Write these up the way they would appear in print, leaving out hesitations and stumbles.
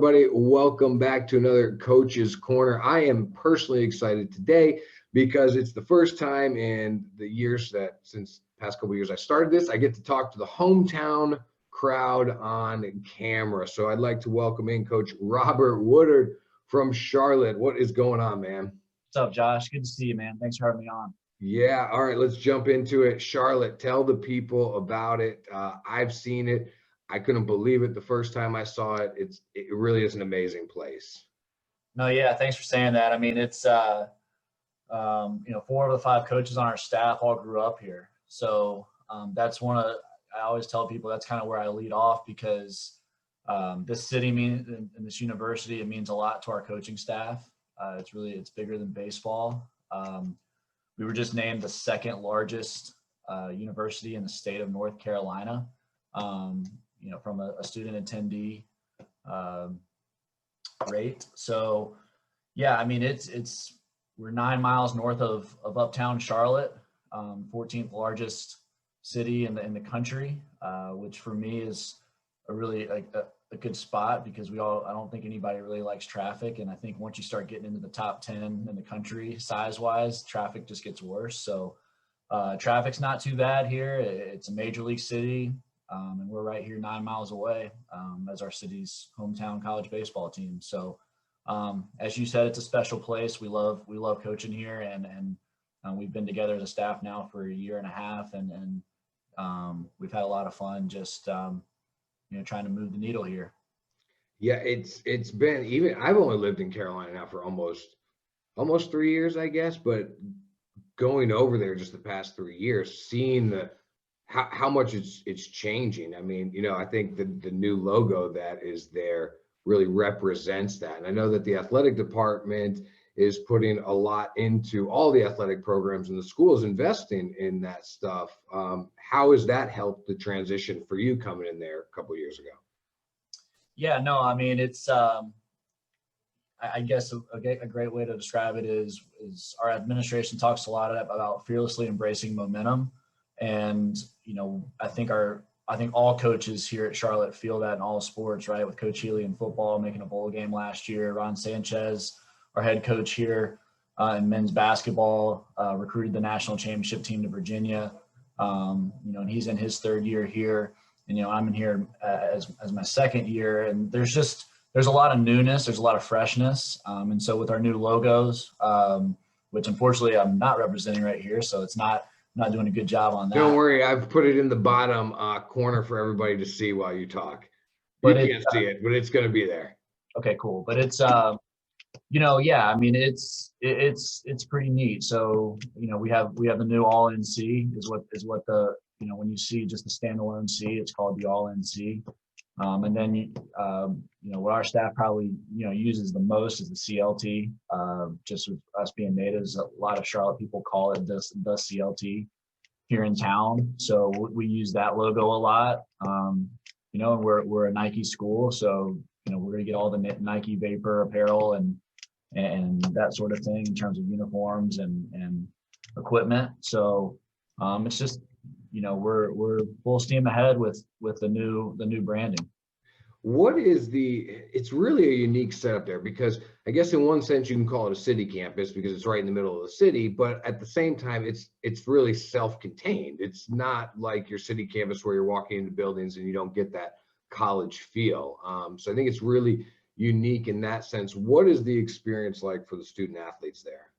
everybody? Welcome back to another Coach's Corner. I am personally excited today because it's the first time in the years that since past couple of years I started this, I get to talk to the hometown crowd on camera. So I'd like to welcome in Coach Robert Woodard from Charlotte. What is going on, man? What's up, Josh? Good to see you, man. Thanks for having me on. Yeah, all right, let's jump into it. Charlotte, tell the people about it. I've seen it. I couldn't believe it the first time I saw it. It really is an amazing place. No, yeah, thanks for saying that. I mean, it's 4 of the 5 coaches on our staff all grew up here. So that's I always tell people that's kind of where I lead off because this city and this university, it means a lot to our coaching staff. It's bigger than baseball. We were just named the second largest university in the state of North Carolina. From a student attendee rate. So yeah, I mean, we're 9 miles north of uptown Charlotte, 14th largest city in the country, which for me is a really a good spot because I don't think anybody really likes traffic. And I think once you start getting into the top 10 in the country size wise, traffic just gets worse. So traffic's not too bad here. It's a major league city. And we're right here 9 miles away as our city's hometown college baseball team. So as you said, it's a special place. We love coaching here, and we've been together as a staff now for a year and a half, and we've had a lot of fun just trying to move the needle here. Yeah, it's been, even I've only lived in Carolina now for almost 3 years, I guess, but going over there just the past 3 years, seeing how much it's changing. I mean, I think the new logo that is there really represents that. And I know that the athletic department is putting a lot into all the athletic programs, and the school is investing in that stuff. How has that helped the transition for you coming in there a couple of years ago? Yeah, no, I mean, it's I guess a great way to describe it is our administration talks a lot about fearlessly embracing momentum. And, I think all coaches here at Charlotte feel that in all sports, right? With Coach Healy in football, making a bowl game last year. Ron Sanchez, our head coach here in men's basketball, recruited the national championship team to Virginia. And he's in his 3rd year here. And, I'm in here as my 2nd year. And there's a lot of newness. There's a lot of freshness. And so with our new logos, which unfortunately I'm not representing right here, so it's not doing a good job on that. Don't worry, I've put it in the bottom corner for everybody to see while you talk. You can't see it, but it's going to be there. Okay, cool. But it's yeah, I mean, it's pretty neat. So we have the new All NC is what the when you see just the standalone C, it's called the All NC. And then what our staff probably uses the most is the CLT. Just with us being natives, a lot of Charlotte people call it the CLT here in town. So we use that logo a lot. And we're a Nike school, so we're gonna get all the Nike Vapor apparel and that sort of thing in terms of uniforms and equipment. So it's just we're full steam ahead with the new branding. It's really a unique setup there, because I guess in one sense you can call it a city campus because it's right in the middle of the city, but at the same time it's really self-contained. It's not like your city campus where you're walking into buildings and you don't get that college feel. So I think it's really unique in that sense. What is the experience like for the student athletes there?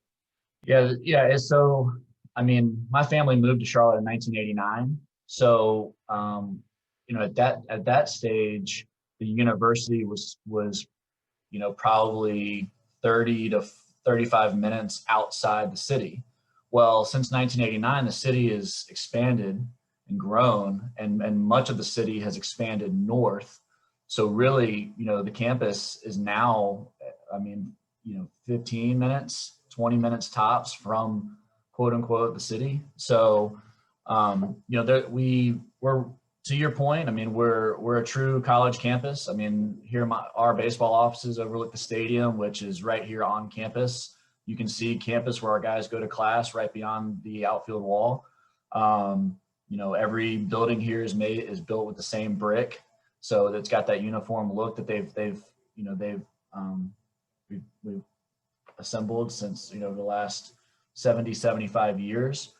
Yeah. So I mean, my family moved to Charlotte in 1989. So, at that stage, the university was probably 30 to 35 minutes outside the city. Well, since 1989, the city has expanded and grown, and much of the city has expanded north. So really, the campus is now, 15 minutes, 20 minutes tops from quote unquote the city. So we're, to your point, I mean, we're a true college campus. I mean, here our baseball offices overlook the stadium, which is right here on campus. You can see campus where our guys go to class right beyond the outfield wall. Every building here is built with the same brick, so it's got that uniform look that they've we've assembled since, the last 70, 75 years.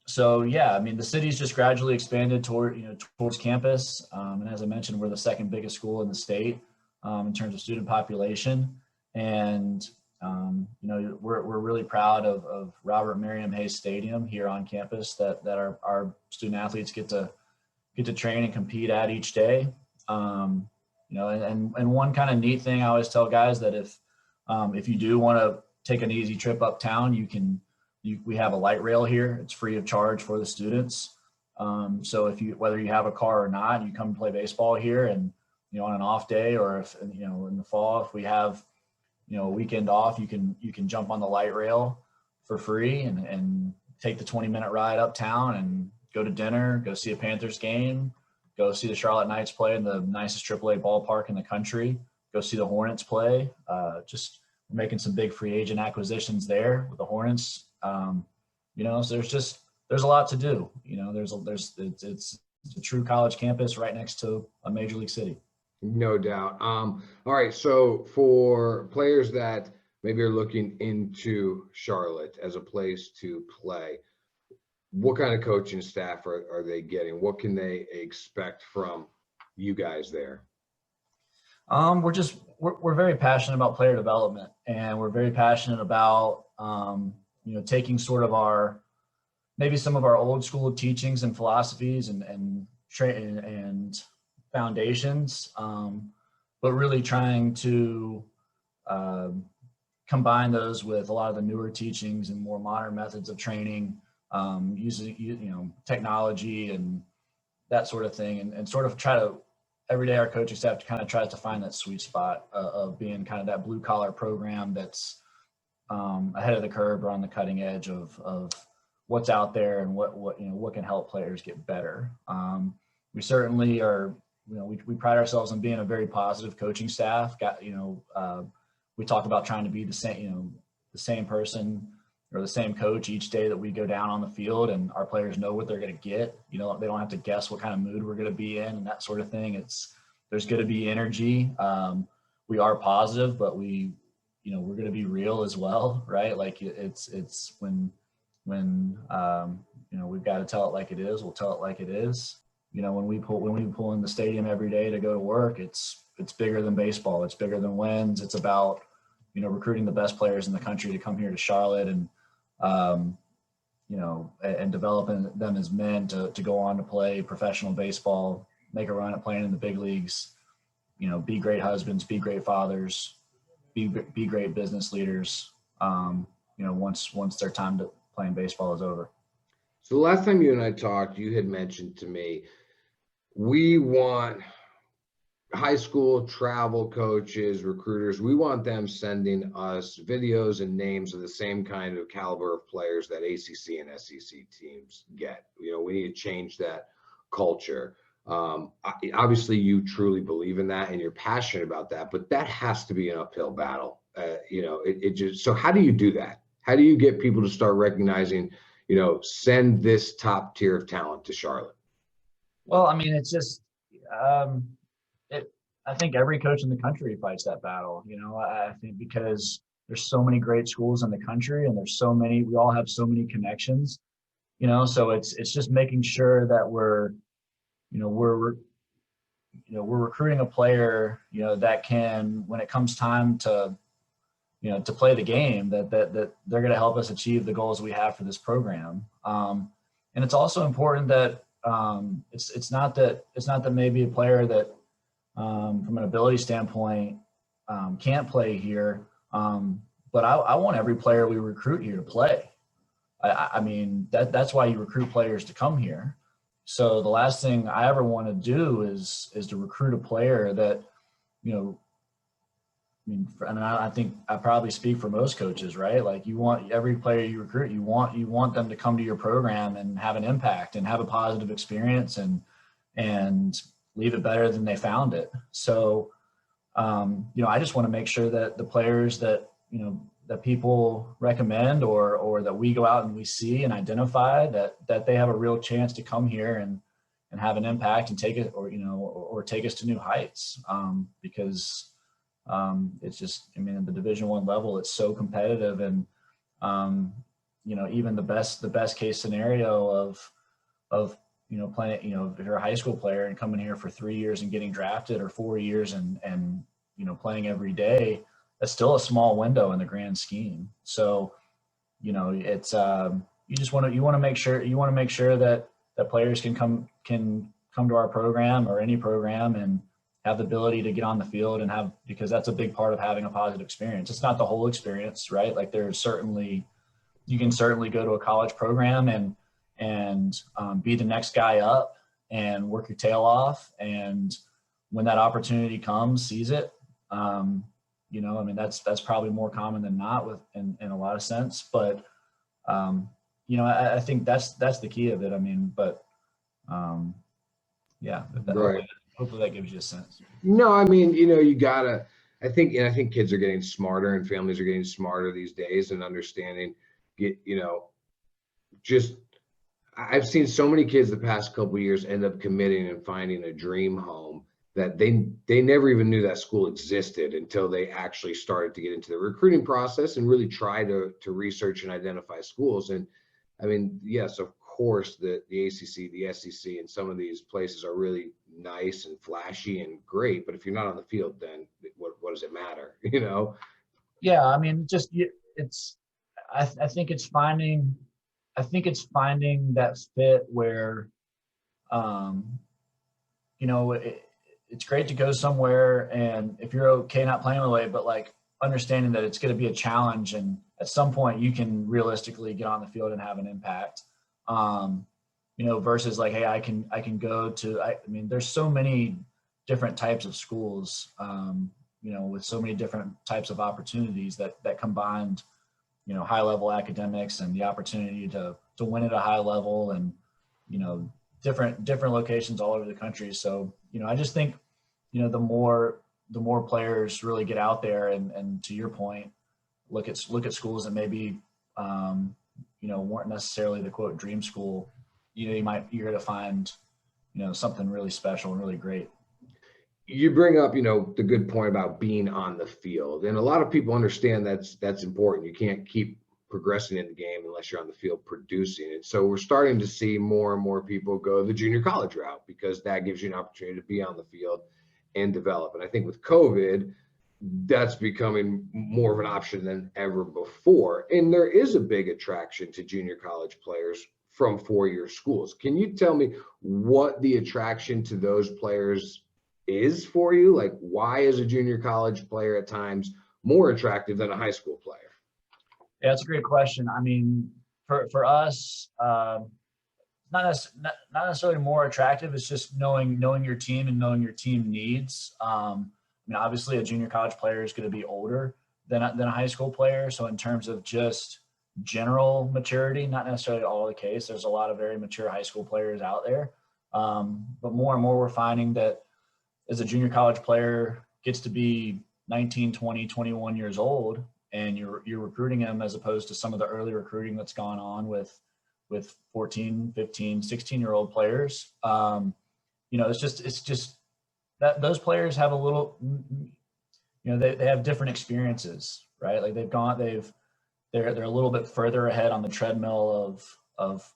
So yeah, I mean, the city's just gradually expanded towards campus. And as I mentioned, we're the second biggest school in the state in terms of student population. And, we're really proud of Robert Merriam Hayes Stadium here on campus that our student athletes get to train and compete at each day. And one kind of neat thing I always tell guys that if you do want to take an easy trip uptown, we have a light rail here. It's free of charge for the students. So whether you have a car or not, you come play baseball here, and on an off day, or if in the fall, if we have a weekend off, you can jump on the light rail for free and take the 20-minute ride uptown and go to dinner, go see a Panthers game, go see the Charlotte Knights play in the nicest AAA ballpark in the country, go see the Hornets play. Just making some big free agent acquisitions there with the Hornets. So there's a lot to do. It's a true college campus right next to a major league city. No doubt. All right. So for players that maybe are looking into Charlotte as a place to play, what kind of coaching staff are they getting? What can they expect from you guys there? We're very passionate about player development, and we're very passionate about, taking sort of maybe some of our old school teachings and philosophies and foundations, but really trying to combine those with a lot of the newer teachings and more modern methods of training, using technology and that sort of thing, and sort of every day our coaching staff kind of tries to find that sweet spot of being kind of that blue collar program that's ahead of the curve or on the cutting edge of what's out there and what can help players get better. We certainly are, we pride ourselves on being a very positive coaching staff. We talk about trying to be the same person or the same coach each day that we go down on the field, and our players know what they're going to get. They don't have to guess what kind of mood we're going to be in and that sort of thing. There's going to be energy. We are positive, but we're going to be real as well, right? Like it's when we've got to tell it like it is, we'll tell it like it is. When we pull in the stadium every day to go to work, it's bigger than baseball. It's bigger than wins. It's about, recruiting the best players in the country to come here to Charlotte and developing them as men to go on to play professional baseball, make a run at playing in the big leagues, be great husbands, be great fathers, be great business leaders, once their time to playing baseball is over. So the last time you and I talked, you had mentioned to me, we want high school travel coaches, recruiters, we want them sending us videos and names of the same kind of caliber of players that ACC and SEC teams get. We need to change that culture. Obviously, you truly believe in that and you're passionate about that, but that has to be an uphill battle. So how do you do that? How do you get people to start recognizing, send this top tier of talent to Charlotte? Well, I mean, it's just, I think every coach in the country fights that battle. I think because there's so many great schools in the country, and we all have so many connections, so it's just making sure that we're recruiting a player, that can, when it comes time to play the game, that they're going to help us achieve the goals we have for this program. And it's also important that it's not that maybe a player that from an ability standpoint can't play here, but I want every player we recruit here to play. I mean, that's why you recruit players to come here. So the last thing I ever want to do is to recruit a player that, I think I probably speak for most coaches, right? Like, you want every player you recruit, you want them to come to your program and have an impact and have a positive experience and leave it better than they found it. So, I just want to make sure that the players that, that people recommend or that we go out and we see and identify that they have a real chance to come here have an impact and take it, or take us to new heights. Because it's just, I mean, at the Division I level, it's so competitive, and even the best case scenario of playing, if you're a high school player and coming here for 3 years and getting drafted, or 4 years and playing every day, that's still a small window in the grand scheme. So, it's you want to make sure that players can come to our program, or any program, and have the ability to get on the field because that's a big part of having a positive experience. It's not the whole experience, right? Like you can certainly go to a college program and be the next guy up and work your tail off. And when that opportunity comes, seize it. That's probably more common than not in a lot of sense, but I think that's the key of it. Right. Hopefully that gives you a sense. No, I mean, you gotta, I think kids are getting smarter, and families are getting smarter these days, and understanding, I've seen so many kids the past couple of years end up committing and finding a dream home that they never even knew that school existed until they actually started to get into the recruiting process and really try to research and identify schools. And I mean, yes, of course, the ACC, the SEC, and some of these places are really nice and flashy and great, but if you're not on the field, then what does it matter? Yeah, I mean, I think it's finding that fit where, it's great to go somewhere, and if you're okay not playing away, but like understanding that it's going to be a challenge, and at some point you can realistically get on the field and have an impact. Versus like, hey, I can go to, there's so many different types of schools, with so many different types of opportunities that combined, high level academics and the opportunity to win at a high level, and, different locations all over the country. So, I just think, the more players really get out there and to your point, look at schools that maybe, weren't necessarily the quote dream school, you're going to find, something really special and really great. You bring up, the good point about being on the field, and a lot of people understand that's important. You can't keep progressing in the game unless you're on the field producing it. So we're starting to see more and more people go the junior college route, because that gives you an opportunity to be on the field and develop. And I think with COVID, that's becoming more of an option than ever before. And there is a big attraction to junior college players from four-year schools. Can you tell me what the attraction to those players is for you? Like, why is a junior college player at times more attractive than a high school player? Yeah, that's a great question. I mean, for us, not necessarily more attractive. It's just knowing your team and knowing your team needs. Obviously, a junior college player is going to be older than a high school player. So in terms of just general maturity, not necessarily all the case. There's a lot of very mature high school players out there. But more and more we're finding that as a junior college player gets to be 19, 20, 21 years old, and you're recruiting them, as opposed to some of the early recruiting that's gone on with 14, 15, 16-year-old players. It's just that those players have a little, they have different experiences, right? Like they're a little bit further ahead on the treadmill of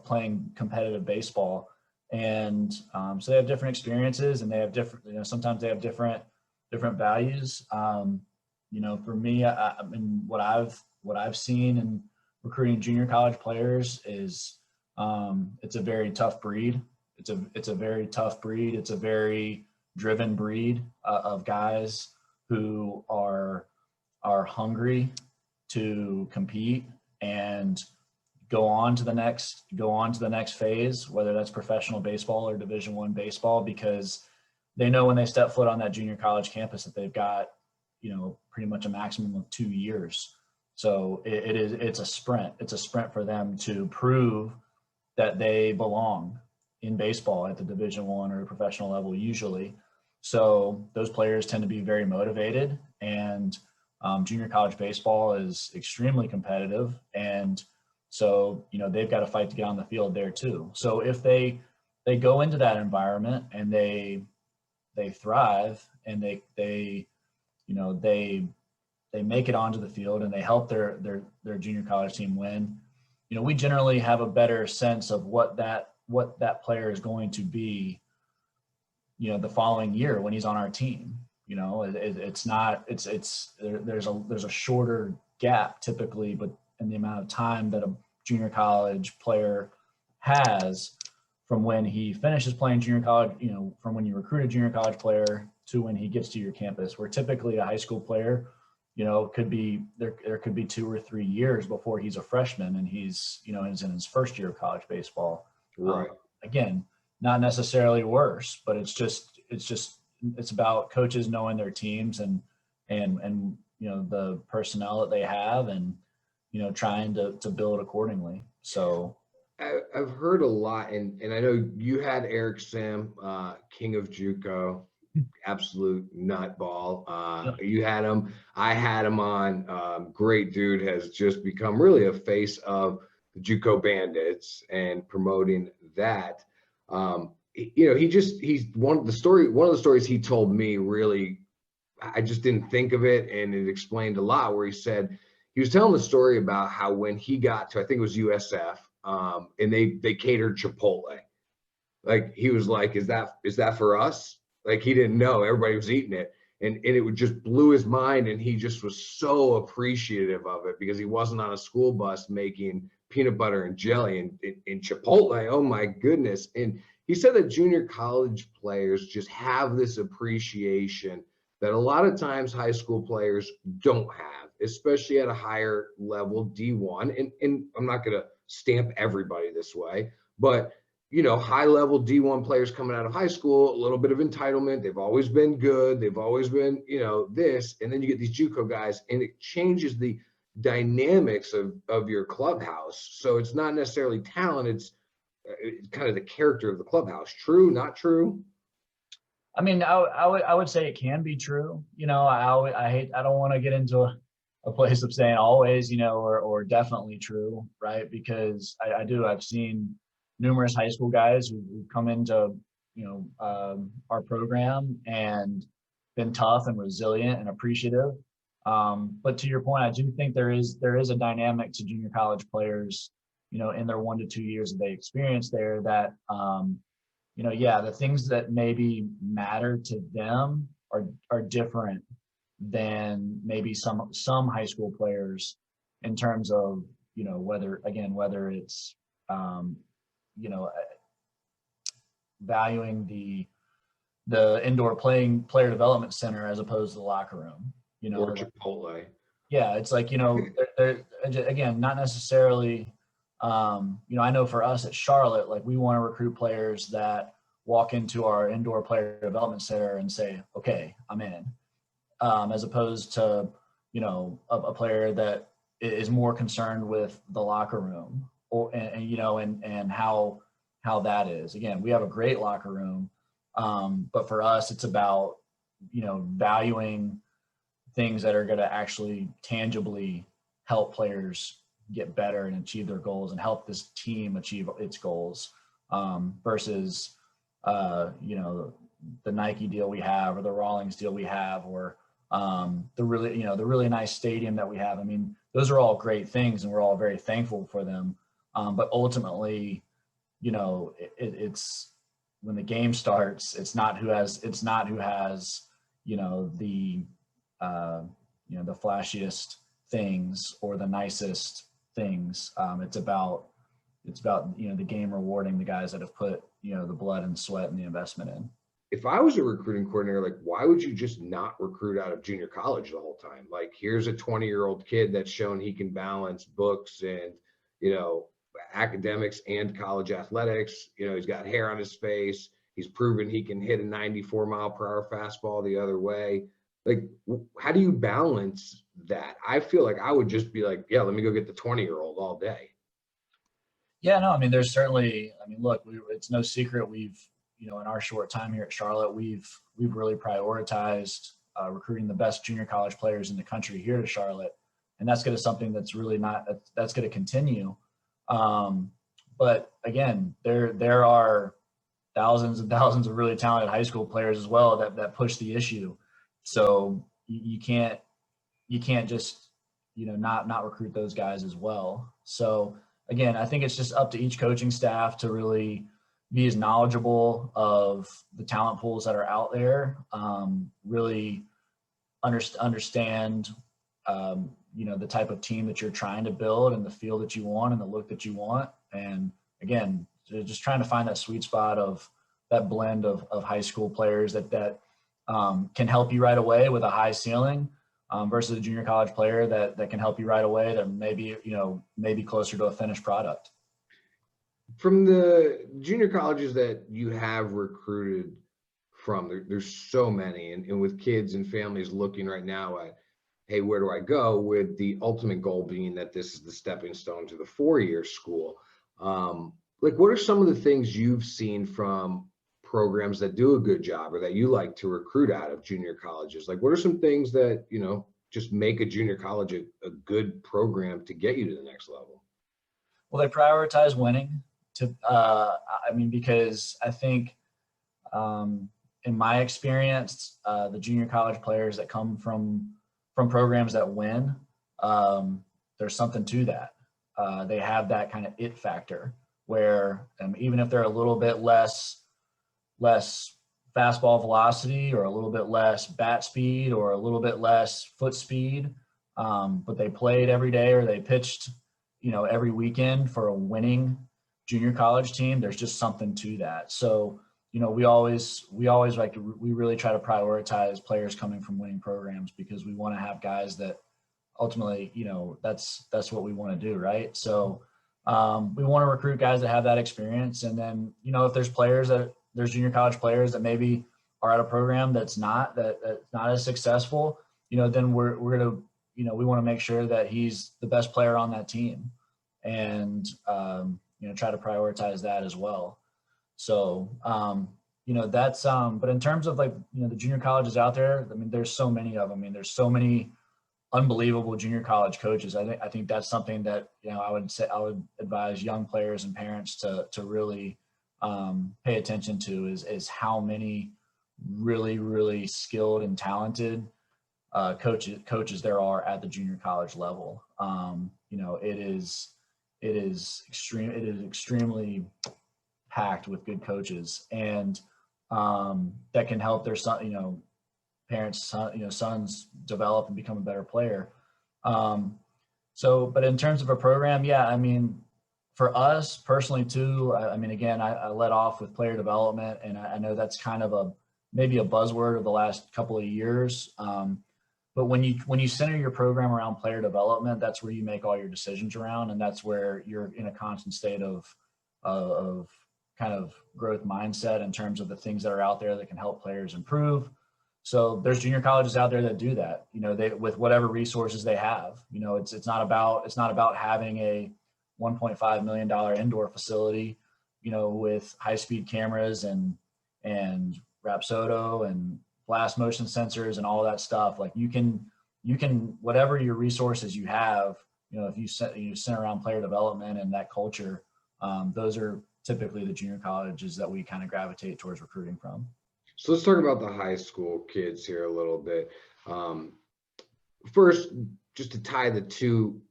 playing competitive baseball. And so they have different experiences, and they have different, sometimes they have different values. For me, I mean, what I've seen in recruiting junior college players is it's a very tough breed. It's a very tough breed. It's a very driven breed of guys who are hungry to compete and go on to the next phase, whether that's professional baseball or Division I baseball, because they know when they step foot on that junior college campus that they've got, pretty much a maximum of 2 years. So it's a sprint. It's a sprint for them to prove that they belong in baseball at the Division I or professional level usually. So those players tend to be very motivated, and junior college baseball is extremely competitive. And so, they've got to fight to get on the field there too. So if they they go into that environment and they thrive, and they you know they make it onto the field and they help their junior college team win. You know, we generally have a better sense of what that player is going to be, you know, the following year when he's on our team. You know, it's not, there's a shorter gap typically, but in the amount of time that a junior college player has from when he finishes playing junior college, you know, from when you recruit a junior college player to when he gets to your campus, where typically a high school player, you know, could be there could be 2 or 3 years before he's a freshman and he's, you know, is in his first year of college baseball. Right. Again, not necessarily worse, but it's about coaches knowing their teams and you know, the personnel that they have, and you know, trying to build accordingly. So I've heard a lot, and I know you had Eric Sim, king of Juco, absolute nutball. Yep. You had him, I had him on. Great dude, has just become really a face of the Juco Bandits and promoting that. You know, he's one of the stories he told me really, I just didn't think of it, and it explained a lot, where he said he was telling the story about how when he got to, I think it was USF, and they catered Chipotle. Like, he was like, is that for us? Like, he didn't know everybody was eating it. And it would just blew his mind. And he just was so appreciative of it, because he wasn't on a school bus making peanut butter and jelly and Chipotle. Oh my goodness. And he said that junior college players just have this appreciation that a lot of times high school players don't have, especially at a higher level, D1. And I'm not going to stamp everybody this way, but you know, high level D1 players coming out of high school, a little bit of entitlement. They've always been good. They've always been, you know, this. And then you get these JUCO guys, and it changes the dynamics of your clubhouse. So it's not necessarily talent. It's kind of the character of the clubhouse. True, not true? I mean, I would say it can be true. You know, I don't want to get into a place of saying always, you know, or definitely true, right? Because I've seen numerous high school guys who come into, you know, our program and been tough and resilient and appreciative. But to your point, I do think there is a dynamic to junior college players, you know, in their 1 to 2 years that they experience there, that you know, yeah, the things that maybe matter to them are different than maybe some high school players, in terms of, you know, whether it's you know, valuing the indoor player development center as opposed to the locker room, you know, Or Chipotle. yeah, it's like, you know, they're again, not necessarily, you know, I know for us at Charlotte, like, we want to recruit players that walk into our indoor player development center and say, okay, I'm in, as opposed to, you know, a player that is more concerned with the locker room, or, and you know, and how that is. Again, we have a great locker room, but for us, it's about, you know, valuing things that are going to actually tangibly help players get better and achieve their goals and help this team achieve its goals, versus, you know, the Nike deal we have, or the Rawlings deal we have, or the really nice stadium that we have. I mean, those are all great things, and we're all very thankful for them. But ultimately, you know, it's when the game starts, it's not who has, you know, the flashiest things or the nicest things. It's about, you know, the game rewarding the guys that have put, you know, the blood and sweat and the investment in. If I was a recruiting coordinator, like, why would you just not recruit out of junior college the whole time? Like, here's a 20-year-old kid that's shown he can balance books and, you know, academics and college athletics. You know, he's got hair on his face. He's proven he can hit a 94-mile-per-hour fastball the other way. Like, how do you balance that? I feel like I would just be like, yeah, let me go get the 20-year-old all day. Yeah, no, I mean, there's certainly, I mean, look, it's no secret we've, you know, in our short time here at Charlotte, we've really prioritized recruiting the best junior college players in the country here to Charlotte, and that's going to something that's really not, that's going to continue. But again, there are thousands and thousands of really talented high school players as well that push the issue. So you can't just, not recruit those guys as well. So again, I think it's just up to each coaching staff to really be as knowledgeable of the talent pools that are out there, really understand, the type of team that you're trying to build and the feel that you want and the look that you want. And again, just trying to find that sweet spot of that blend of high school players that can help you right away with a high ceiling, versus a junior college player that can help you right away, that maybe closer to a finished product. From the junior colleges that you have recruited from, there's so many, and with kids and families looking right now at, hey, where do I go, with the ultimate goal being that this is the stepping stone to the 4-year school. Like, what are some of the things you've seen from programs that do a good job or that you like to recruit out of junior colleges? Like, what are some things that, just make a junior college a good program to get you to the next level? Well, they prioritize winning because I think, in my experience, the junior college players that come from programs that win, there's something to that. They have that kind of it factor where, even if they're a little bit less fastball velocity or a little bit less bat speed or a little bit less foot speed, but they played every day or they pitched, every weekend for a winning junior college team, there's just something to that. So, we really try to prioritize players coming from winning programs because we want to have guys that ultimately, that's what we want to do. Right. So, we want to recruit guys that have that experience. And then, if there's junior college players that maybe are at a program that's not as successful, then we're going to, we want to make sure that he's the best player on that team and, try to prioritize that as well. So, that's, but in terms of the junior colleges out there, there's so many of them. There's so many unbelievable junior college coaches. I think that's something that, I would advise young players and parents to really pay attention to is how many really, really skilled and talented coaches there are at the junior college level. It is extremely packed with good coaches, and that can help their sons develop and become a better player. But in terms of a program, for us personally too, again, I led off with player development, and I know that's kind of maybe a buzzword of the last couple of years. But when you center your program around player development, that's where you make all your decisions around, and that's where you're in a constant state of kind of growth mindset in terms of the things that are out there that can help players improve. So there's junior colleges out there that do that, they, with whatever resources they have. It's not about having a $1.5 million indoor facility, with high-speed cameras and Rapsodo and blast motion sensors and all that stuff. Like you can whatever your resources you have, if you center around player development and that culture, those are typically the junior colleges that we kind of gravitate towards recruiting from. So let's talk about the high school kids here a little bit. First, just to tie the two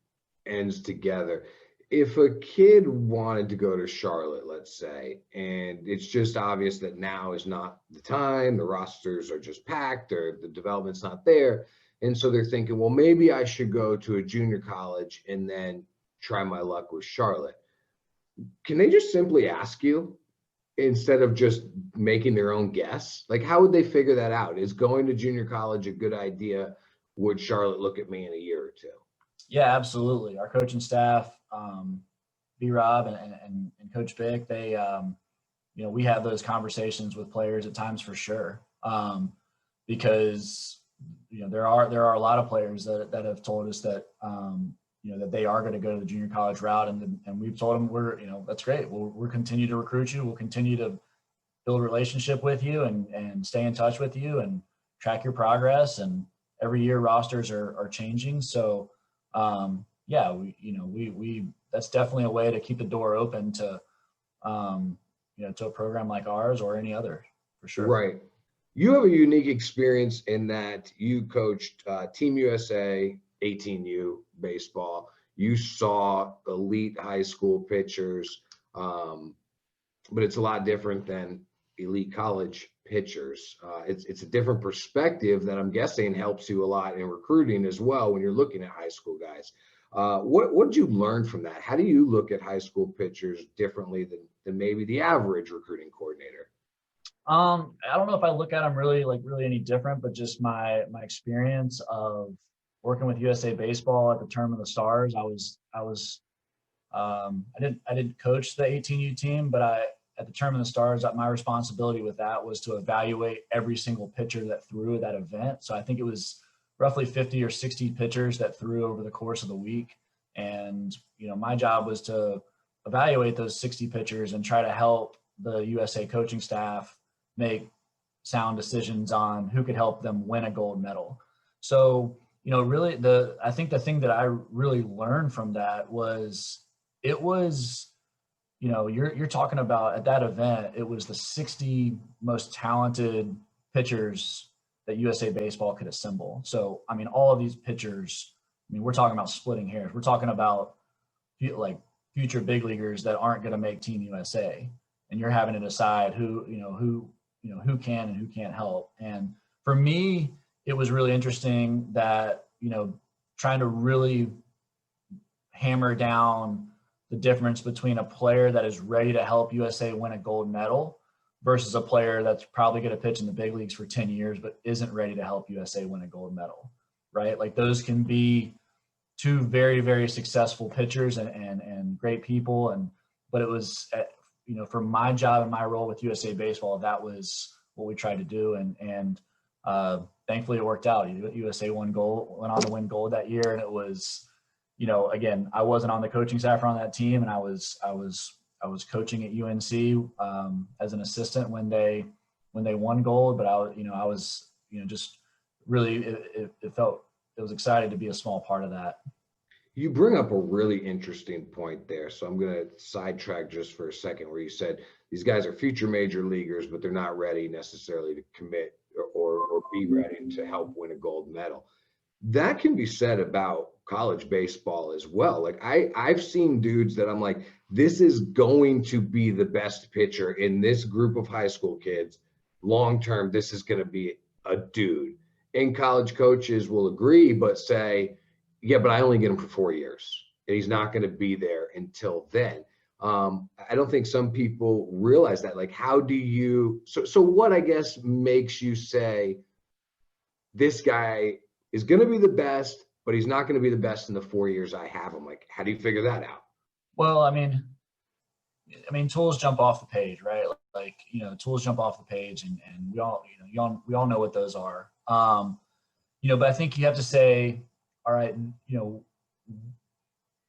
ends together, if a kid wanted to go to Charlotte, let's say, and it's just obvious that now is not the time, the rosters are just packed or the development's not there, and so they're thinking, well, maybe I should go to a junior college and then try my luck with Charlotte. Can they just simply ask you instead of just making their own guess? Like, how would they figure that out? Is going to junior college a good idea? Would Charlotte look at me in a year or two? Yeah, absolutely. Our coaching staff, B-Rob and Coach Bick, they, we have those conversations with players at times for sure, because there are a lot of players that have told us that that they are going to go to the junior college route, and we've told them that's great. We'll continue to recruit you. We'll continue to build a relationship with you and stay in touch with you and track your progress. And every year rosters are changing, so. We that's definitely a way to keep the door open to, to a program like ours or any other, for sure. Right. You have a unique experience in that you coached Team USA, 18U baseball. You saw elite high school pitchers, but it's a lot different than elite college pitchers. It's a different perspective that I'm guessing helps you a lot in recruiting as well when you're looking at high school guys. What did you learn from that? How do you look at high school pitchers differently than maybe the average recruiting coordinator? I don't know if I look at them really any different, but just my experience of working with USA Baseball at the Term of the Stars. I didn't coach the 18U team, but at the Term of the Stars, my responsibility with that was to evaluate every single pitcher that threw at that event. So I think it was roughly 50 or 60 pitchers that threw over the course of the week. And, my job was to evaluate those 60 pitchers and try to help the USA coaching staff make sound decisions on who could help them win a gold medal. So, really I think the thing that I really learned from that was you're talking about at that event, it was the 60 most talented pitchers that USA Baseball could assemble. So, all of these pitchers, we're talking about splitting hairs. We're talking about like future big leaguers that aren't going to make Team USA, and you're having to decide who can and who can't help. And for me, it was really interesting that, trying to really hammer down the difference between a player that is ready to help USA win a gold medal versus a player that's probably going to pitch in the big leagues for 10 years, but isn't ready to help USA win a gold medal, right? Like those can be two very, very successful pitchers and great people. But it was, for my job and my role with USA Baseball, that was what we tried to do. And thankfully it worked out. USA went on to win gold that year. And it was, again, I wasn't on the coaching staff or on that team, and I was coaching at UNC as an assistant when they won gold. But I was just really it was excited to be a small part of that. You bring up a really interesting point there. So I'm going to sidetrack just for a second, where you said these guys are future major leaguers, but they're not ready necessarily to commit or be ready to help win a gold medal. That can be said about college baseball as well. Like I've seen dudes that I'm like, this is going to be the best pitcher in this group of high school kids. Long term, this is going to be a dude. And college coaches will agree, but say, yeah, but I only get him for 4 years, and he's not going to be there until then. I don't think some people realize that. Like, how do you? So what, I guess, makes you say this guy is going to be the best, but he's not going to be the best in the 4 years I have him? Like, how do you figure that out? Well, tools jump off the page, right? Like, tools jump off the page, and we all know what those are. But I think you have to say, all right,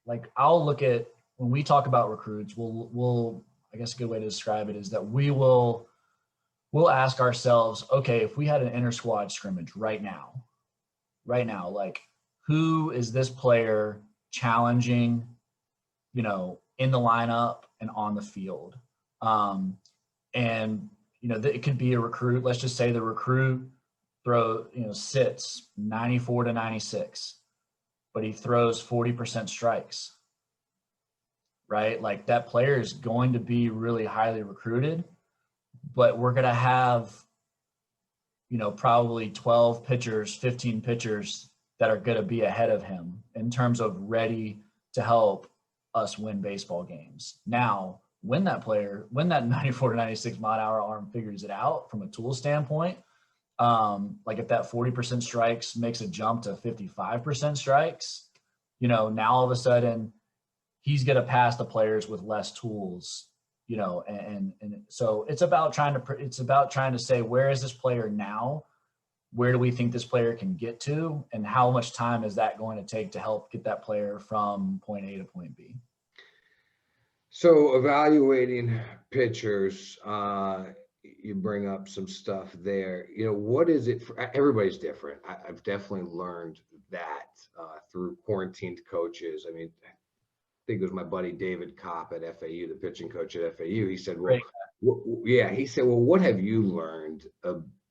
like I'll look at, when we talk about recruits, we'll I guess a good way to describe it is that we'll ask ourselves, okay, if we had an inter squad scrimmage right now, like who is this player challenging, in the lineup and on the field? It could be a recruit. Let's just say the recruit sits 94 to 96, but he throws 40% strikes, right? Like that player is going to be really highly recruited, but we're going to have, probably 12 pitchers, 15 pitchers that are going to be ahead of him in terms of ready to help us win baseball games. Now, when that 94 to 96 mile an hour arm figures it out from a tool standpoint, like if that 40% strikes makes a jump to 55% strikes, now all of a sudden he's going to pass the players with less tools, and so it's about trying to say, where is this player now? Where do we think this player can get to? And how much time is that going to take to help get that player from point A to point B? So evaluating pitchers, you bring up some stuff there. What is it for? Everybody's different. I've definitely learned that through quarantined coaches. I think it was my buddy David Kopp at FAU, the pitching coach at FAU. He said, well, Yeah, he said, well, what have you learned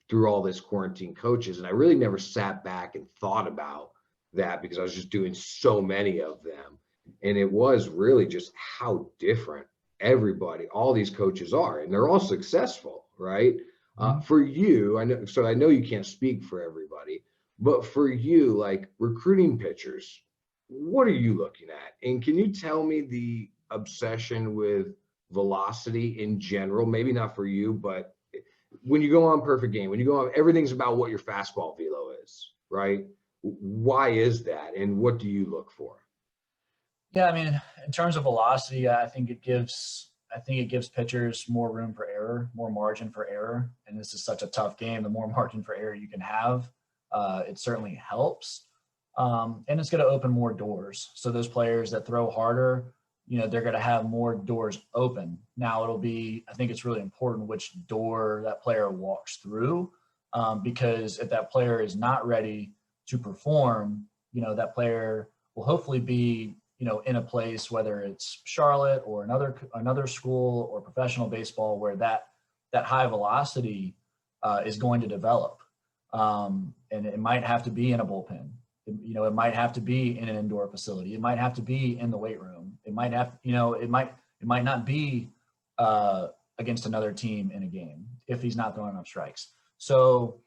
through all this quarantine coaches? And I really never sat back and thought about that because I was just doing so many of them. And it was really just how different everybody, all these coaches are, and they're all successful, right? Mhm. For you, I know you can't speak for everybody, but for you, like recruiting pitchers, what are you looking at? And can you tell me the obsession with velocity in general? Maybe not for you, but when you go on perfect game, when you go on, everything's about what your fastball velo is, right? Why is that? And what do you look for? Yeah, I mean, in terms of velocity, I think it gives pitchers more room for error, more margin for error. And this is such a tough game. The more margin for error you can have, it certainly helps. And it's going to open more doors. So those players that throw harder, they're going to have more doors open. Now I think it's really important which door that player walks through, because if that player is not ready to perform, that player will hopefully be in a place, whether it's Charlotte or another school or professional baseball, where that high velocity is going to develop, and it might have to be in a bullpen. It might have to be in an indoor facility. It might have to be in the weight room. It might have, it might not be against another team in a game if he's not throwing enough strikes. So,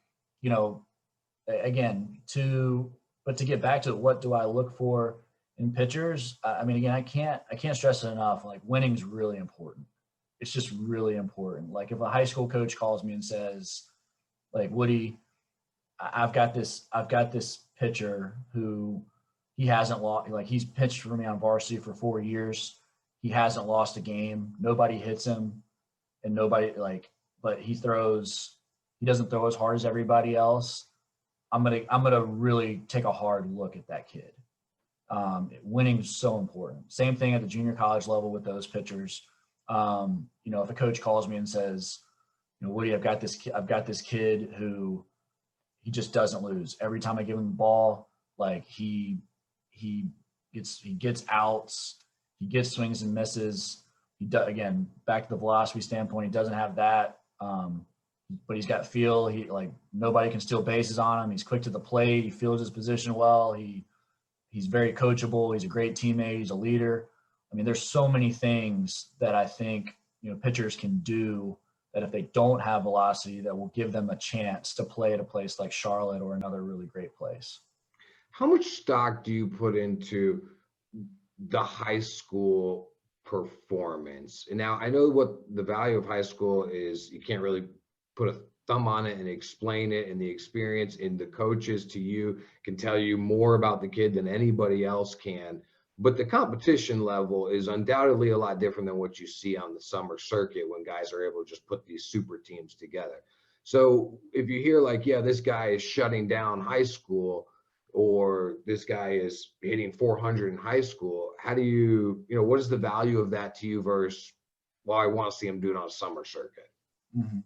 again, to get back to what do I look for in pitchers? I mean, again, I can't stress it enough. Like, winning is really important. It's just really important. Like, if a high school coach calls me and says, like, Woody, I've got this pitcher who he hasn't lost, like, he's pitched for me on varsity for 4 years. He hasn't lost a game. Nobody hits him, and but he doesn't throw as hard as everybody else. I'm gonna really take a hard look at that kid. Winning is so important. Same thing at the junior college level with those pitchers. If a coach calls me and says, Woody, I've got this kid who he just doesn't lose. Every time I give him the ball, like he gets outs, he gets swings and misses. Again, back to the velocity standpoint, he doesn't have that. But he's got feel. Nobody can steal bases on him. He's quick to the plate. He feels his position well. He's very coachable. He's a great teammate. He's a leader. I mean, there's so many things that I think, pitchers can do that if they don't have velocity, that will give them a chance to play at a place like Charlotte or another really great place. How much stock do you put into the high school performance? And now I know what the value of high school is. You can't really put a thumb on it and explain it, and the experience and the coaches to you can tell you more about the kid than anybody else can. But the competition level is undoubtedly a lot different than what you see on the summer circuit when guys are able to just put these super teams together. So if you hear like, yeah, this guy is shutting down high school, or this guy is hitting 400 in high school, how do what is the value of that to you versus, well, I want to see him do it on a summer circuit? Mm-hmm.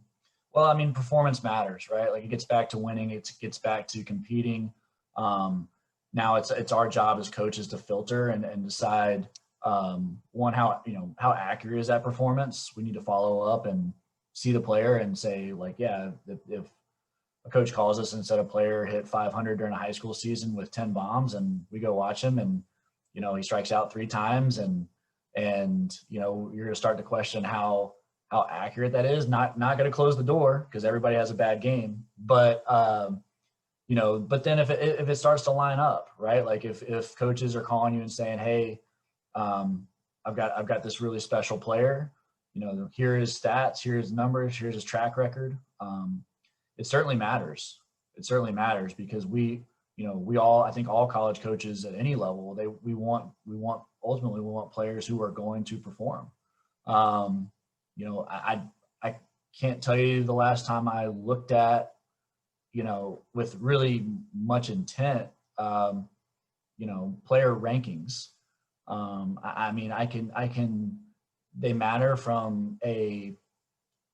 Well, I mean, performance matters, right? Like, it gets back to winning. It gets back to competing. Now it's our job as coaches to filter and decide, one, how accurate is that performance. We need to follow up and see the player and say, like, yeah, if a coach calls us and said a player hit 500 during a high school season with 10 bombs, and we go watch him, and he strikes out 3 times, and you're going to start to question how accurate that is. Not going to close the door, because everybody has a bad game, but but then if it starts to line up, right? Like, if coaches are calling you and saying, hey, I've got this really special player, here are his stats, here's his numbers, here's his track record. It certainly matters. It certainly matters, because I think all college coaches at any level, we want players who are going to perform. I can't tell you the last time I looked at, with really much intent, player rankings. I mean, they matter from a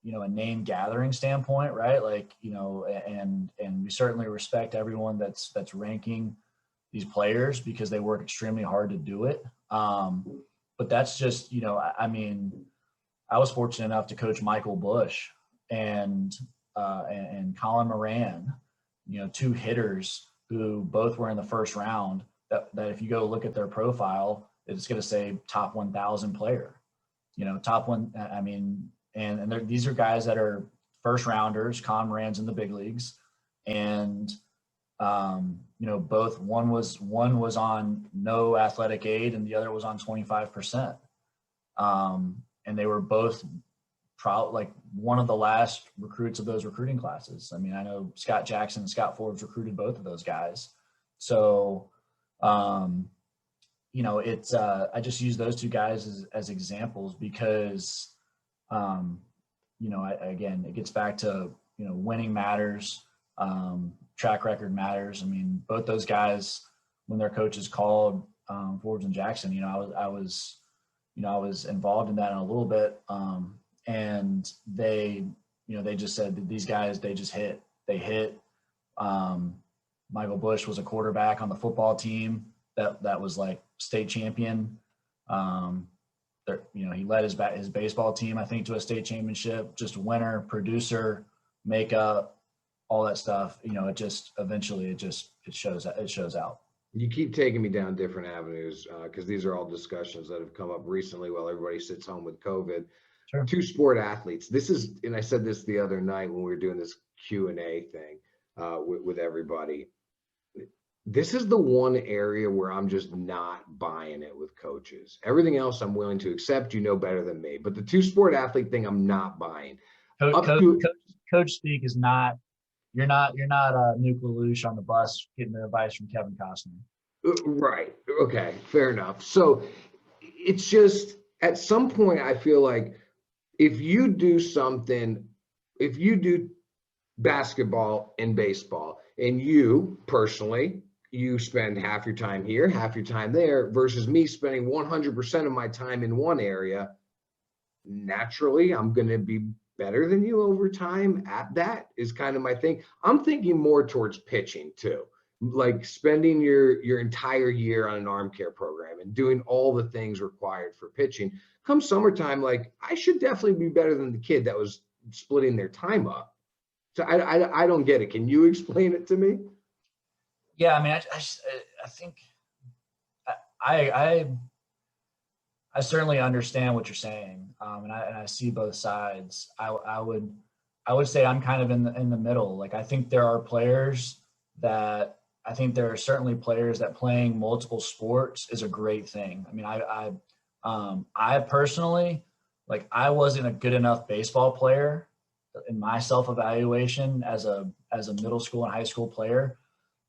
name gathering standpoint, right? Like, and we certainly respect everyone that's ranking these players, because they work extremely hard to do it. But that's just, I mean, I was fortunate enough to coach Michael Bush and Colin Moran, two hitters who both were in the first round. That if you go look at their profile, it's going to say top 1,000 player. Top one. I mean, and these are guys that are first rounders. Colin Moran's in the big leagues, and both one was on no athletic aid and the other was on 25%. And they were both like one of the last recruits of those recruiting classes. I mean, I know Scott Jackson and Scott Forbes recruited both of those guys. So, it's I just use those two guys as examples because, again, it gets back to, winning matters. Track record matters. I mean, both those guys, when their coaches called Forbes and Jackson, I was involved in that in a little bit. And they just said that these guys, they just hit. They hit. Michael Bush was a quarterback on the football team that was like state champion. He led his baseball team, I think, to a state championship. Just a winner, producer, makeup, all that stuff. It just eventually it shows out. You keep taking me down different avenues because these are all discussions that have come up recently while everybody sits home with COVID. Sure. Two sport athletes. This is, and I said this the other night when we were doing this Q&A thing with everybody. This is the one area where I'm just not buying it with coaches. Everything else I'm willing to accept, better than me. But the two sport athlete thing, I'm not buying. Coach speak is not. You're not Nuke LaLoosh on the bus getting the advice from Kevin Costner. Right. Okay. Fair enough. So it's just at some point I feel like if you do basketball and baseball, and you personally, you spend half your time here, half your time there, versus me spending 100% of my time in one area, naturally, I'm going to be better than you over time at that is kind of my thing. I'm thinking more towards pitching too, like spending your entire year on an arm care program and doing all the things required for pitching. Come summertime, like I should definitely be better than the kid that was splitting their time up. So I don't get it. Can you explain it to me? Yeah, I mean, I think I certainly understand what you're saying, and I see both sides. I would say I'm kind of in the middle. Like I think there are certainly players that playing multiple sports is a great thing. I mean, I personally, like I wasn't a good enough baseball player in my self-evaluation as a middle school and high school player.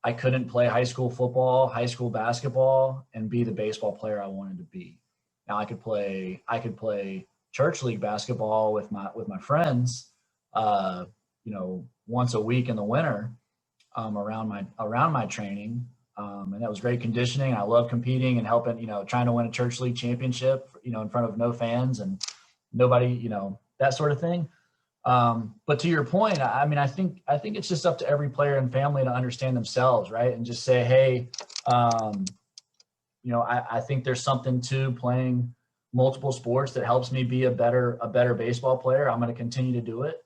I couldn't play high school football, high school basketball, and be the baseball player I wanted to be. Now I could play church league basketball with my friends, once a week in the winter, around my training, and that was great conditioning. I love competing and helping, trying to win a church league championship, in front of no fans and nobody, that sort of thing. But to your point, I mean, I think it's just up to every player and family to understand themselves, right? And just say, hey, I think there's something to playing multiple sports that helps me be a better baseball player. I'm going to continue to do it.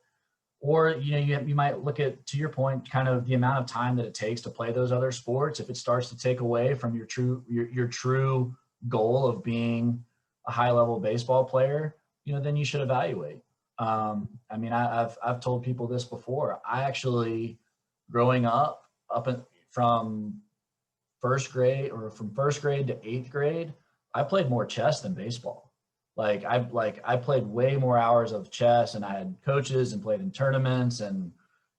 Or, you might look at, to your point, kind of the amount of time that it takes to play those other sports. If it starts to take away from your true goal of being a high level baseball player, then you should evaluate. I mean, I've told people this before. I actually, growing up from first grade to 8th grade, I played more chess than baseball. I played way more hours of chess, and I had coaches and played in tournaments, and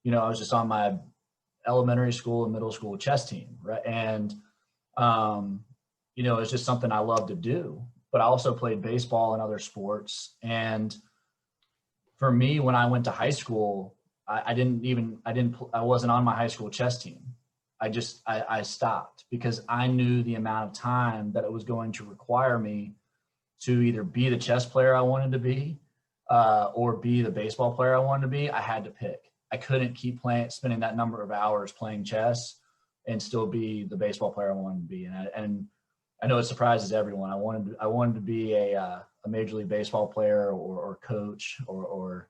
I was just on my elementary school and middle school chess team, right? And it's just something I love to do. But I also played baseball and other sports, and for me, when I went to high school, I wasn't on my high school chess team. I stopped because I knew the amount of time that it was going to require me to either be the chess player I wanted to be, or be the baseball player I wanted to be. I had to pick. I couldn't keep spending that number of hours playing chess and still be the baseball player I wanted to be. And I know it surprises everyone. I wanted to be a a Major League Baseball player or coach or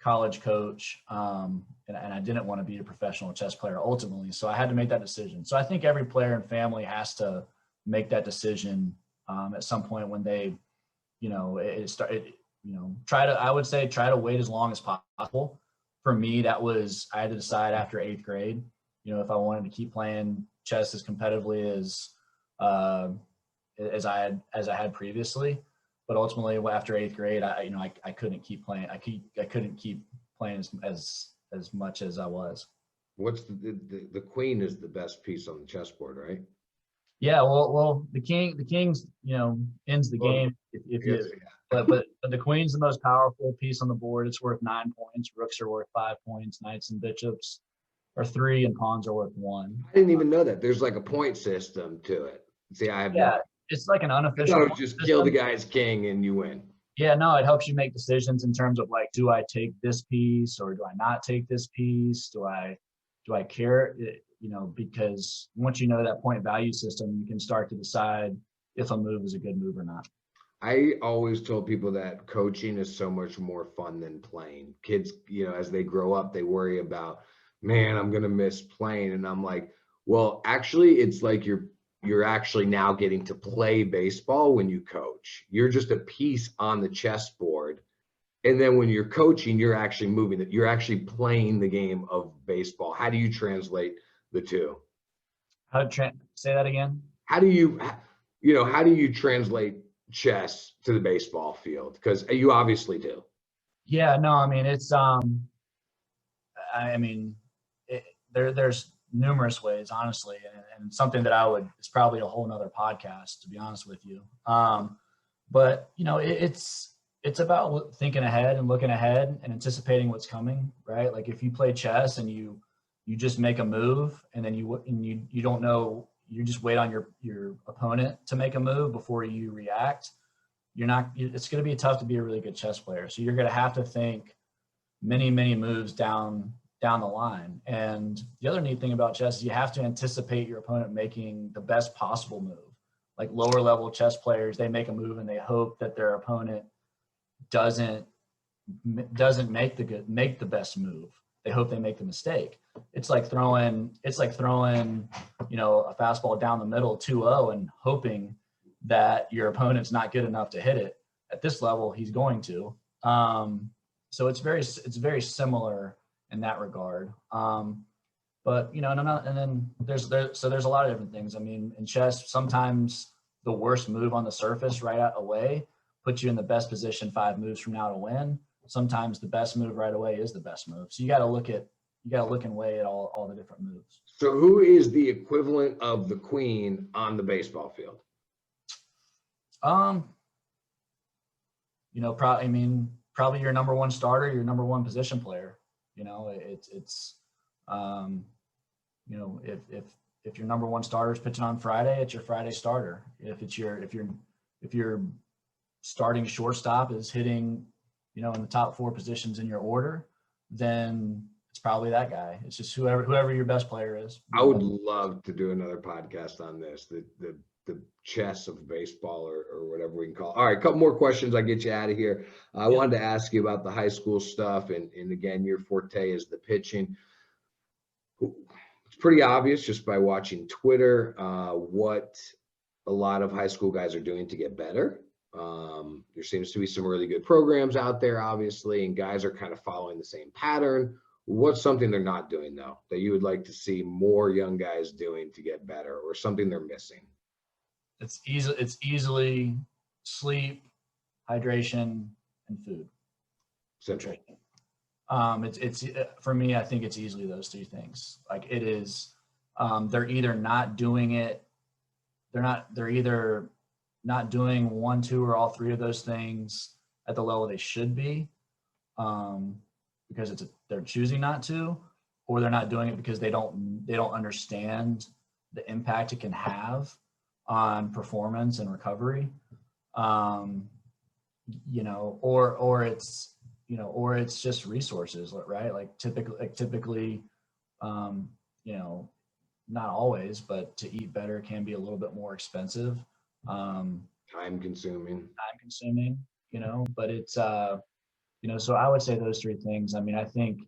college coach. And I didn't want to be a professional chess player ultimately. So I had to make that decision. So I think every player and family has to make that decision at some point when they, I would say try to wait as long as possible. For me, I had to decide after 8th grade, if I wanted to keep playing chess as competitively as I had previously. But ultimately, after 8th grade, I couldn't keep playing. I couldn't keep playing as much as I was. What's the queen is the best piece on the chessboard, right? Yeah, well, the king's ends the game if you. Yes, But the queen's the most powerful piece on the board. It's worth 9 points. Rooks are worth 5 points. Knights and bishops are 3, and pawns are worth 1. I didn't even know that. There's like a point system to it. See, I have no. It's like an I unofficial. thought it was just kill the guy's king and you win. Yeah, no, it helps you make decisions in terms of like, do I take this piece or do I not take this piece? Do I care? Because once you know that point value system, you can start to decide if a move is a good move or not. I always told people that coaching is so much more fun than playing. Kids, as they grow up, they worry about, man, I'm going to miss playing. And I'm like, well, actually, it's like you're actually now getting to play baseball when you coach. You're just a piece on the chessboard. And then when you're coaching, you're actually moving it. You're actually playing the game of baseball. How do you translate the two? Say that again? How do you translate chess to the baseball field? Because you obviously do. Yeah, no, I mean, there's numerous ways, honestly, and something that it's probably a whole nother podcast, to be honest with you. But it's about thinking ahead and looking ahead and anticipating what's coming, right? Like if you play chess and you just make a move and then you don't know, you just wait on your opponent to make a move before you react. It's going to be tough to be a really good chess player. So you're going to have to think many, many moves down the line. And the other neat thing about chess is you have to anticipate your opponent making the best possible move. Like lower level chess players, they make a move and they hope that their opponent doesn't make the best move. They hope they make the mistake. It's like throwing a fastball down the middle 2-0 and hoping that your opponent's not good enough to hit it. At this level, he's going to. So it's very similar in that regard. But and then there's a lot of different things. I mean, in chess, sometimes the worst move on the surface right away puts you in the best position 5 moves from now to win. Sometimes the best move right away is the best move. So you got to look and weigh at all the different moves. So who is the equivalent of the queen on the baseball field? Probably your number one starter, your number one position player. If your number one starter is pitching on Friday, it's your Friday starter. If your starting shortstop is hitting, in the top 4 positions in your order, then it's probably that guy. It's just whoever your best player is. I would love to do another podcast on this, the chess of baseball or whatever we can call it. All right, a couple more questions. I'll get you out of here. I wanted to ask you about the high school stuff. And again, your forte is the pitching. It's pretty obvious just by watching Twitter what a lot of high school guys are doing to get better. There seems to be some really good programs out there, obviously, and guys are kind of following the same pattern. What's something they're not doing, though, that you would like to see more young guys doing to get better, or something they're missing? It's easily sleep, hydration, and food. Simple. It's for me, I think it's easily those 3 things. Like it is, they're either not doing it. They're either not doing 1, 2, or all 3 of those things at the level they should be, because they're choosing not to, or they're not doing it because they don't understand the impact it can have on performance and recovery, or it's just resources, right? Like typically, not always, but to eat better can be a little bit more expensive. Time consuming. but it's, so I would say those three things. I mean, I think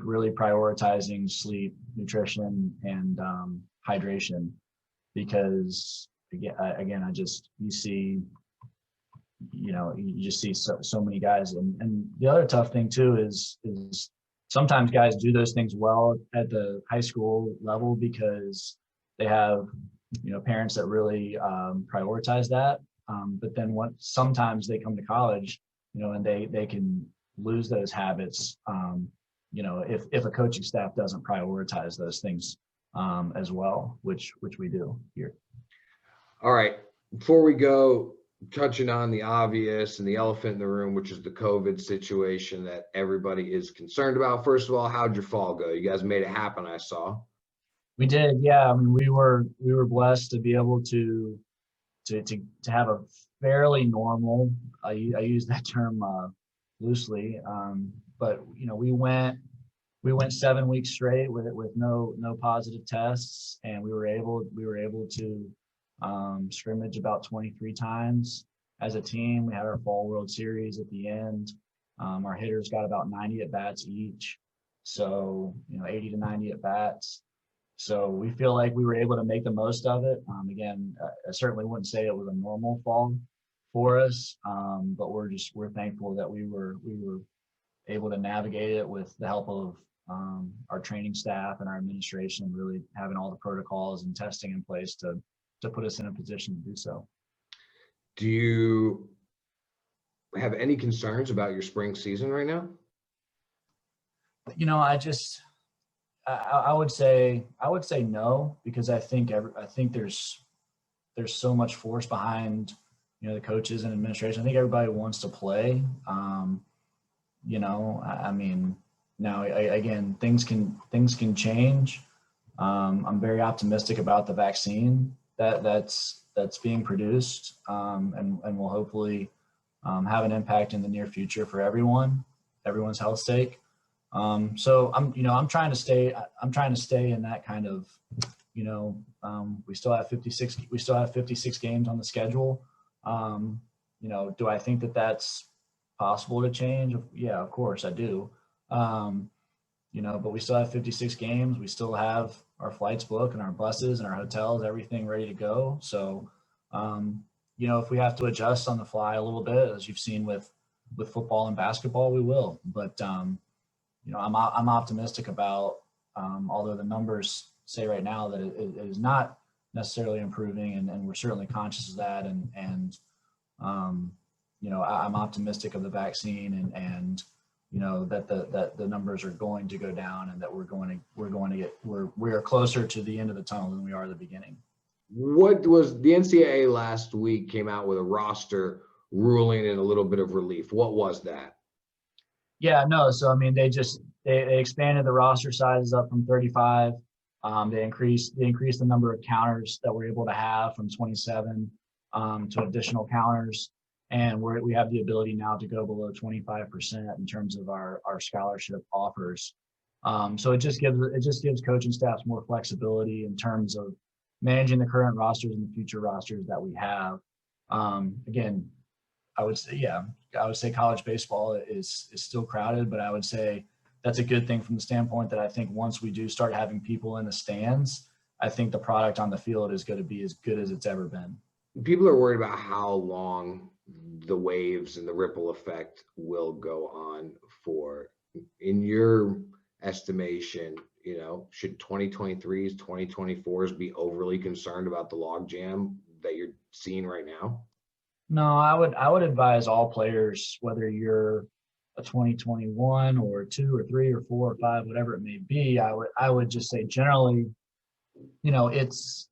really prioritizing sleep, nutrition, and hydration, because again, you see, you just see so many guys, and the other tough thing too is sometimes guys do those things well at the high school level because they have, parents that really prioritize that. But then sometimes they come to college, and they can lose those habits, if a coaching staff doesn't prioritize those things as well, which we do here. All right. Before we go, touching on the obvious and the elephant in the room, which is the COVID situation that everybody is concerned about. First of all, how'd your fall go? You guys made it happen, I saw. We did, yeah. I mean, we were blessed to be able to have a fairly normal. I use that term loosely, but we went 7 weeks straight with no positive tests, and we were able to scrimmage about 23 times as a team. We had our fall World Series at the end. Our hitters got about 90 at bats each, so 80 to 90 at bats. So we feel like we were able to make the most of it. Again, I certainly wouldn't say it was a normal fall for us, but we're thankful that we were able to navigate it with the help of our training staff and our administration, really having all the protocols and testing in place to put us in a position to do so. Do you have any concerns about your spring season right now? I would say no, because I think there's so much force behind the coaches and administration. I think everybody wants to play. I mean, now again, things can change. I'm very optimistic about the vaccine that's being produced, and will hopefully have an impact in the near future for everyone's health sake. So I'm trying to stay in that kind of, we still have 56 games on the schedule. Do I think that that's possible to change? Yeah, of course I do. But we still have 56 games. We still have our flights booked and our buses and our hotels, everything ready to go. So, if we have to adjust on the fly a little bit, as you've seen with football and basketball, we will. But, I'm optimistic about, although the numbers say right now that it is not necessarily improving, and we're certainly conscious of that. And I'm optimistic of the vaccine, and that the numbers are going to go down, and that we are closer to the end of the tunnel than we are at the beginning. What was the NCAA last week came out with a roster ruling and a little bit of relief? What was that? Yeah, no. So, I mean, they expanded the roster sizes up from 35. They increased the number of counters that we're able to have from 27 to additional counters. And we have the ability now to go below 25% in terms of our scholarship offers. So it just gives coaching staffs more flexibility in terms of managing the current rosters and the future rosters that we have. Again, I would say college baseball is still crowded, but I would say that's a good thing from the standpoint that I think once we do start having people in the stands, I think the product on the field is going to be as good as it's ever been. People are worried about how long the waves and the ripple effect will go on for. In your estimation, should 2023s, 2024s be overly concerned about the logjam that you're seeing right now? No, I would advise all players, whether you're a 2021 or 2 or 3 or 4 or 5, whatever it may be, I would just say generally, it's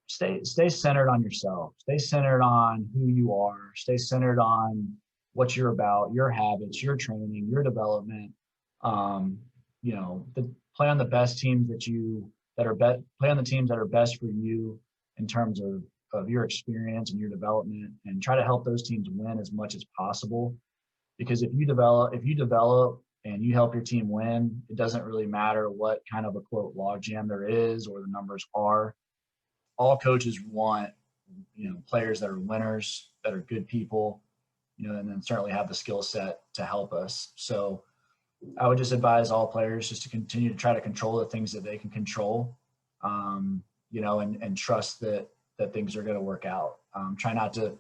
stay centered on yourself, stay centered on who you are, stay centered on what you're about, your habits, your training, your development. Play on the best teams play on the teams that are best for you in terms of your experience and your development, and try to help those teams win as much as possible. Because if you develop and you help your team win, it doesn't really matter what kind of a quote logjam there is or the numbers are. All coaches want, players that are winners, that are good people, and then certainly have the skill set to help us. So I would just advise all players just to continue to try to control the things that they can control, and trust that things are going to work out. Try not to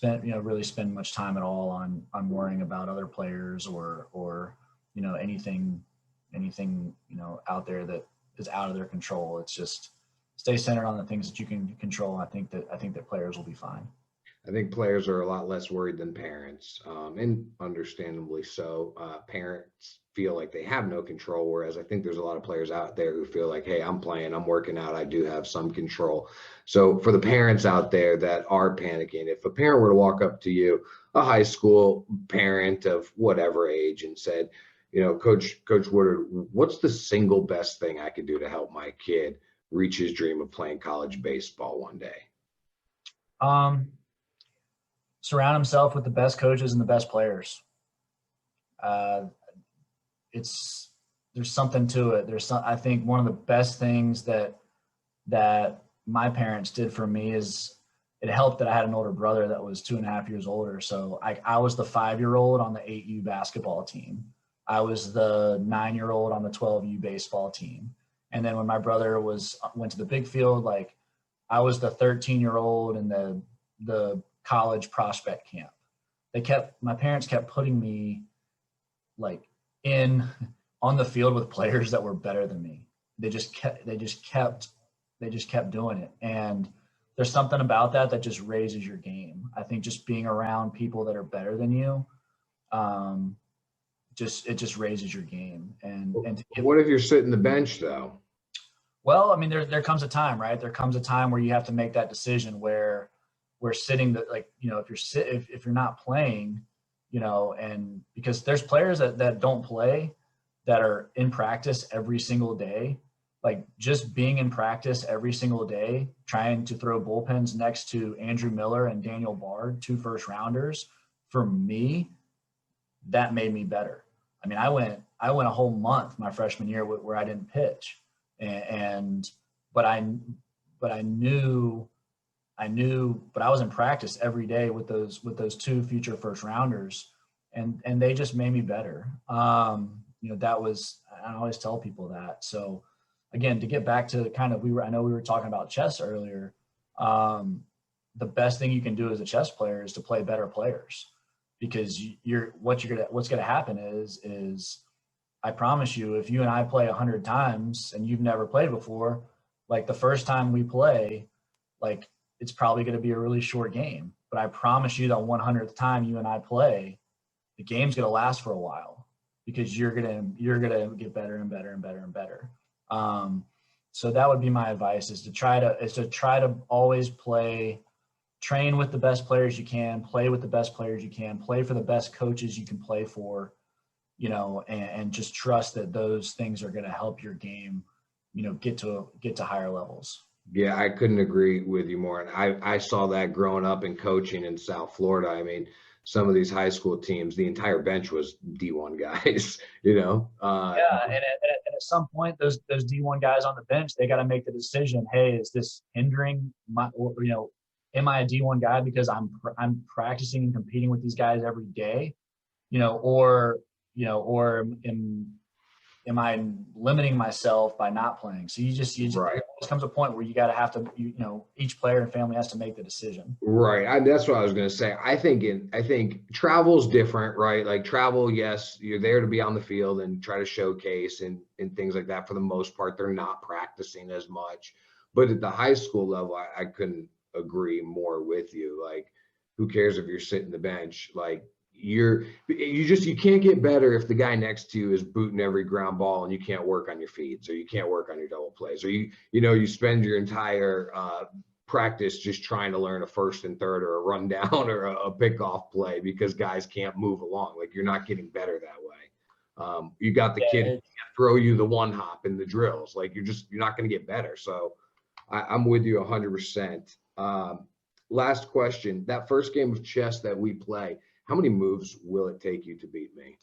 really spend much time at all on worrying about other players or anything out there that is out of their control. It's just stay centered on the things that you can control. I think that players will be fine. I think players are a lot less worried than parents, and understandably so. Parents feel like they have no control, whereas I think there's a lot of players out there who feel like, hey, I'm playing, I'm working out, I do have some control. So for the parents out there that are panicking, if a parent were to walk up to you, a high school parent of whatever age, and said, Coach Woodard, what's the single best thing I could do to help my kid reach his dream of playing college baseball one day? Surround himself with the best coaches and the best players. There's something to it. I think one of the best things that my parents did for me is it helped that I had an older brother that was 2.5 years older. So I was the 5-year-old on the 8U basketball team. I was the 9-year-old on the 12U baseball team. And then when my brother went to the big field, like I was the 13-year-old in the college prospect camp. My parents kept putting me like on the field with players that were better than me. They just kept doing it. And there's something about that just raises your game. I think just being around people that are better than you, it just raises your game. And what if you're sitting the bench though? Well, I mean, there comes a time, right? There comes a time where you have to make that decision where we're sitting if you're not playing, and because there's players that don't play that are in practice every single day, like just being in practice every single day, trying to throw bullpens next to Andrew Miller and Daniel Bard, 2 first-rounders, for me, that made me better. I mean, I went a whole month my freshman year where I didn't pitch, but I was in practice every day with those 2 future first-rounders, and they just made me better. I always tell people that. So again, to get back to I know we were talking about chess earlier. The best thing you can do as a chess player is to play better players, because what's going to happen is I promise you, if you and I play 100 times and you've never played before, like the first time we play, like it's probably going to be a really short game, but I promise you that 100th time you and I play, the game's going to last for a while, because you're going to get better and better and better and better. So that would be my advice, is to try to always train with the best players you can, play with the best players you can, play for the best coaches you can play for, and just trust that those things are going to help your game, get to higher levels. Yeah, I couldn't agree with you more. And I saw that growing up and coaching in South Florida. I mean, some of these high school teams, the entire bench was D1 guys, Yeah, and at some point, those D1 guys on the bench, they got to make the decision. Hey, is this hindering am I a D1 guy because I'm practicing and competing with these guys every day, or am I limiting myself by not playing? So you just right. There always comes a point where you got to have to, each player and family has to make the decision. Right. That's what I was going to say. I think travel's different, right? Like travel, yes, you're there to be on the field and try to showcase and things like that. For the most part, they're not practicing as much. But at the high school level, I couldn't agree more with you. Like, who cares if you're sitting the bench? Like, you can't get better if the guy next to you is booting every ground ball and you can't work on your feeds, or you can't work on your double plays, or you spend your entire practice just trying to learn a first and third or a rundown or a pickoff play because guys can't move along. Like, you're not getting better that way. You got the kid who can't throw you the one hop in the drills. Like, you're not going to get better. So I'm with you 100%. Last question, that first game of chess that we play, how many moves will it take you to beat me?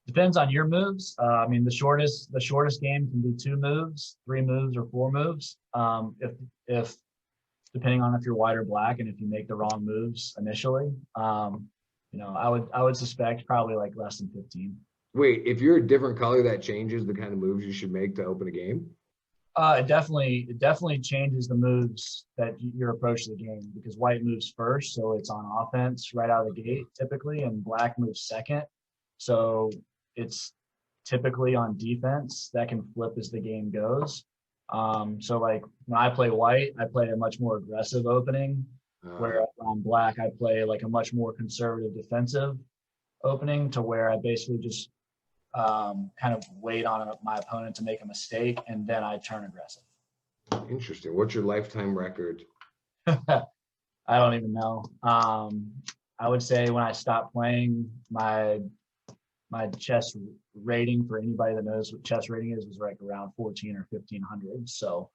Depends on your moves. I mean, the shortest game can be 2 moves, 3 moves, or 4 moves. If depending on if you're white or black and if you make the wrong moves initially. I would suspect probably like less than 15. Wait, if you're a different color, that changes the kind of moves you should make to open a game? It definitely changes the moves that your approach to the game, because white moves first, so it's on offense right out of the gate typically, and black moves second, so it's typically on defense. That can flip as the game goes. So like when I play white, I play a much more aggressive opening, where on black I play like a much more conservative defensive opening, to where I basically just kind of wait on my opponent to make a mistake, and then I turn aggressive. Interesting. What's your lifetime record? I don't even know. I would say when I stopped playing, my chess rating, for anybody that knows what chess rating is, was like around 14 or 1500. So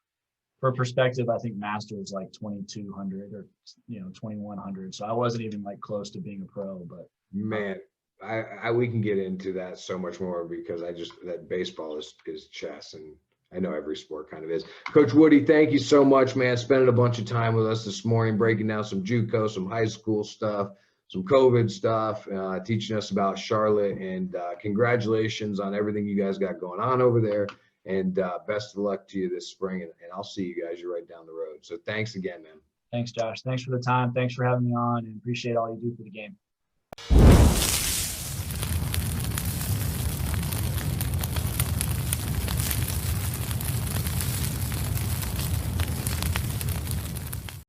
for perspective, I think master is like 2200 or 2100. So I wasn't even like close to being a pro. But Man, we can get into that so much more, because that baseball is chess, and I know every sport kind of is. Coach Woody, thank you so much, man. Spending a bunch of time with us this morning, breaking down some Juco, some high school stuff, some COVID stuff, teaching us about Charlotte, and congratulations on everything you guys got going on over there. And best of luck to you this spring, and I'll see you guys. You're right down the road. So thanks again, man. Thanks, Josh. Thanks for the time. Thanks for having me on, and appreciate all you do for the game.